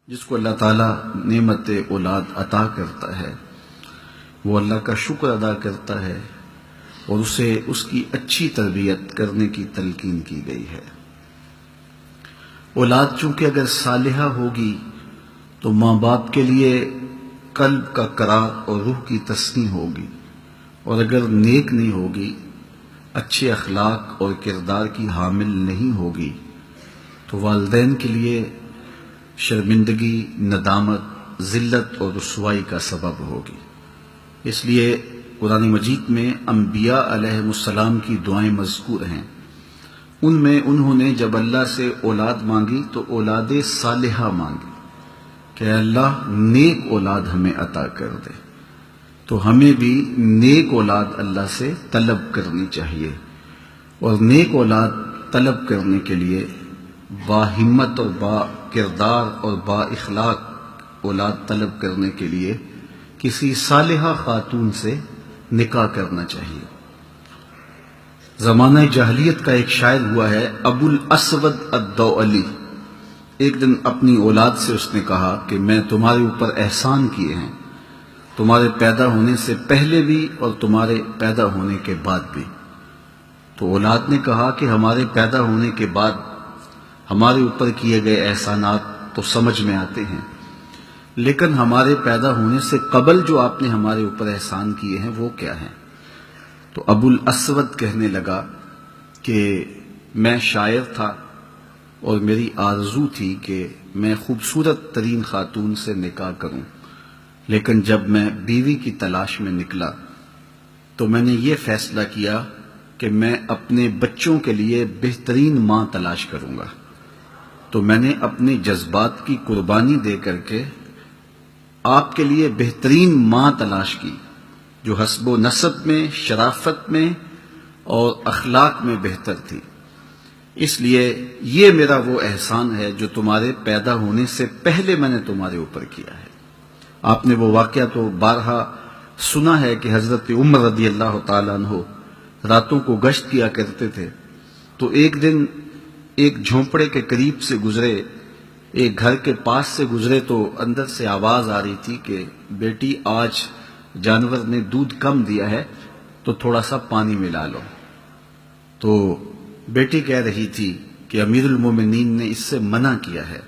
جس کو اللہ تعالیٰ نعمت اولاد عطا کرتا ہے وہ اللہ کا شکر ادا کرتا ہے اور اسے اس کی اچھی تربیت کرنے کی تلقین کی گئی ہے۔ اولاد چونکہ اگر صالحہ ہوگی تو ماں باپ کے لیے قلب کا قرار اور روح کی تسکین ہوگی، اور اگر نیک نہیں ہوگی، اچھے اخلاق اور کردار کی حامل نہیں ہوگی تو والدین کے لیے شرمندگی، ندامت، ذلت اور رسوائی کا سبب ہوگی۔ اس لیے قرآن مجید میں انبیاء علیہ السلام کی دعائیں مذکور ہیں۔ ان میں انہوں نے جب اللہ سے اولاد مانگی تو اولاد صالحہ مانگی کہ اللہ نیک اولاد ہمیں عطا کر دے، تو ہمیں بھی نیک اولاد اللہ سے طلب کرنی چاہیے، اور نیک اولاد طلب کرنے کے لیے باہمت اور با کردار اور با اخلاق اولاد طلب کرنے کے لیے کسی صالحہ خاتون سے نکاح کرنا چاہیے۔ زمانہ جاہلیت کا ایک شاعر ہوا ہے ابو الاسود الدؤلی۔ ایک دن اپنی اولاد سے اس نے کہا کہ میں تمہارے اوپر احسان کیے ہیں، تمہارے پیدا ہونے سے پہلے بھی اور تمہارے پیدا ہونے کے بعد بھی۔ تو اولاد نے کہا کہ ہمارے پیدا ہونے کے بعد ہمارے اوپر کیے گئے احسانات تو سمجھ میں آتے ہیں، لیکن ہمارے پیدا ہونے سے قبل جو آپ نے ہمارے اوپر احسان کیے ہیں وہ کیا ہیں؟ تو ابو الاسود کہنے لگا کہ میں شاعر تھا اور میری آرزو تھی کہ میں خوبصورت ترین خاتون سے نکاح کروں، لیکن جب میں بیوی کی تلاش میں نکلا تو میں نے یہ فیصلہ کیا کہ میں اپنے بچوں کے لیے بہترین ماں تلاش کروں گا، تو میں نے اپنے جذبات کی قربانی دے کر کے آپ کے لیے بہترین ماں تلاش کی جو حسب و نسب میں، شرافت میں اور اخلاق میں بہتر تھی۔ اس لیے یہ میرا وہ احسان ہے جو تمہارے پیدا ہونے سے پہلے میں نے تمہارے اوپر کیا ہے۔ آپ نے وہ واقعہ تو بارہا سنا ہے کہ حضرت عمر رضی اللہ تعالیٰ عنہ راتوں کو گشت کیا کرتے تھے، تو ایک دن ایک جھونپڑے کے قریب سے گزرے، ایک گھر کے پاس سے گزرے تو اندر سے آواز آ رہی تھی کہ بیٹی آج جانور نے دودھ کم دیا ہے تو تھوڑا سا پانی ملا لو۔ تو بیٹی کہہ رہی تھی کہ امیر المومنین نے اس سے منع کیا ہے۔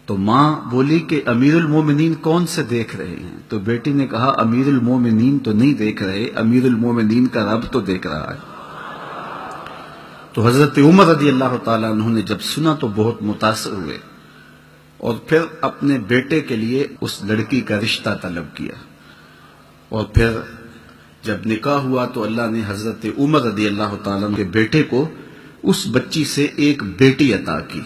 تو ماں بولی کہ امیر المومنین کون سے دیکھ رہے ہیں؟ تو بیٹی نے کہا امیر المومنین تو نہیں دیکھ رہے، امیر المومنین کا رب تو دیکھ رہا ہے۔ تو حضرت عمر رضی اللہ تعالیٰ عنہ نے جب سنا تو بہت متاثر ہوئے اور پھر اپنے بیٹے کے لیے اس لڑکی کا رشتہ طلب کیا، اور پھر جب نکاح ہوا تو اللہ نے حضرت عمر رضی اللہ تعالیٰ عنہ کے بیٹے کو اس بچی سے ایک بیٹی عطا کی،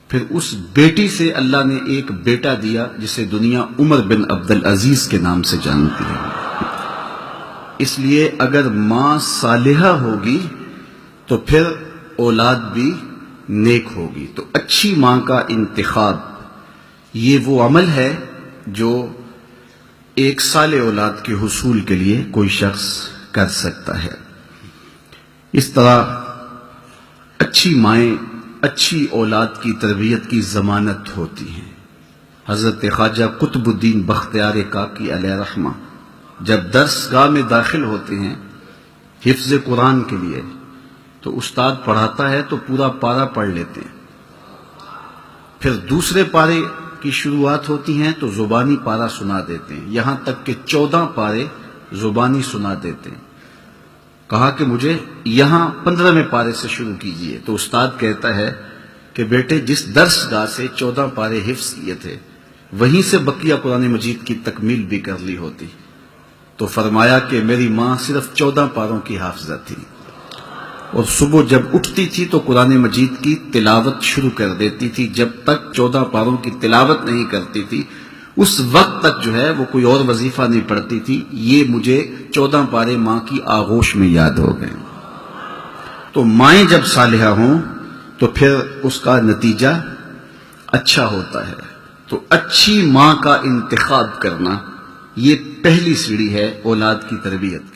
پھر اس بیٹی سے اللہ نے ایک بیٹا دیا جسے دنیا عمر بن عبدالعزیز کے نام سے جانتی ہے۔ اس لیے اگر ماں صالحہ ہوگی تو پھر اولاد بھی نیک ہوگی۔ تو اچھی ماں کا انتخاب یہ وہ عمل ہے جو ایک صالح اولاد کے حصول کے لیے کوئی شخص کر سکتا ہے۔ اس طرح اچھی مائیں اچھی اولاد کی تربیت کی ضمانت ہوتی ہیں۔ حضرت خواجہ قطب الدین بختیار کاکی علیہ رحمہ جب درس گاہ میں داخل ہوتے ہیں حفظ قرآن کے لیے تو استاد پڑھاتا ہے تو پورا پارہ پڑھ لیتے ہیں، پھر دوسرے پارے کی شروعات ہوتی ہیں تو زبانی پارہ سنا دیتے ہیں، یہاں تک کہ 14 پارے زبانی سنا دیتے ہیں۔ کہا کہ مجھے یہاں 15ویں پارے سے شروع کیجئے، تو استاد کہتا ہے کہ بیٹے جس درس گاہ سے 14 پارے حفظ کیے تھے وہیں سے بقیہ قرآن مجید کی تکمیل بھی کر لی ہوتی۔ تو فرمایا کہ میری ماں صرف 14 پاروں کی حافظہ تھی، اور صبح جب اٹھتی تھی تو قرآن مجید کی تلاوت شروع کر دیتی تھی، جب تک 14 پاروں کی تلاوت نہیں کرتی تھی اس وقت تک جو ہے وہ کوئی اور وظیفہ نہیں پڑھتی تھی۔ یہ مجھے 14 پارے ماں کی آغوش میں یاد ہو گئے۔ تو مائیں جب صالحہ ہوں تو پھر اس کا نتیجہ اچھا ہوتا ہے۔ تو اچھی ماں کا انتخاب کرنا یہ پہلی سیڑھی ہے اولاد کی تربیت۔